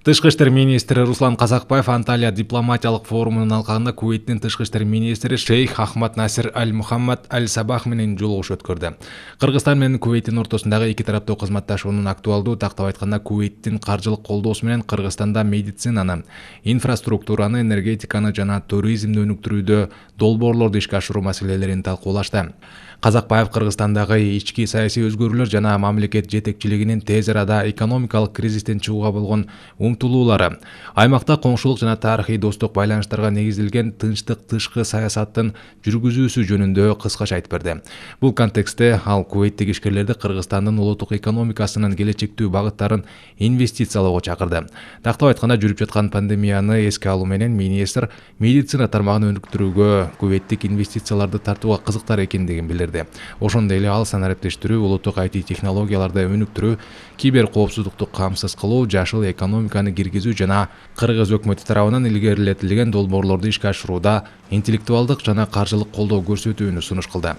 Тышкы иштер министри Руслан Казакбаев Анталия дипломатиялык форумунун алкагында Кувейттин тышкы иштер министри Шейх Ахмад Насир Аль-Мухаммад Аль-Сабах менен жолугуш өткөрдү. Кыргызстан менен Кувейттин ортосундагы эки тараптуу кызматташуунун актуалдуу, тактап айтканда Кувейттин каржылык колдоосу менен Кыргызстанда медицинаны, инфраструктураны, энергетиканы жана туризмди өнүктүрүүдө долбоорлорду ишке ашыруу маселелерин талкуулашты. Казакбаев Кыргызстандагы ички саясий өзгөрүүлөр жана мамлекет жетекчилигинин тез арада экономикалык кризистен чыгууга болгон умтулуулары, аймакта коңшулук жана тарыхый достук байланыштарга негизделген тынчтык тышкы саясаттын жүргүзүүсү жөнүндө кыскача айтып берди. Бул контекстте ал Кувейттеги ишкерлерди Кыргызстандын улуттук экономикасынын келечектүү багыттарын инвестициялоого чакырды. Тактап айтканда, жүрүп жаткан пандемияны эске алуу менен министр медицина тармагын өнүктүрүүгө Кувейттик инвестицияларды тартууга кызыктар экендигин билдирди. Ошондой эле ал санариптештирүү, улуттук IT технологияларды өнүктүрүү, кибер коопсуздукту камсыз кылуу, жашыл экономиканы киргизүү жана Кыргыз өкмөтү тарабынан илгерилетилген долбоорлорду ишке ашырууда интеллектуалдык жана каржылык колдоо көрсөтүүнү сунуш кылды.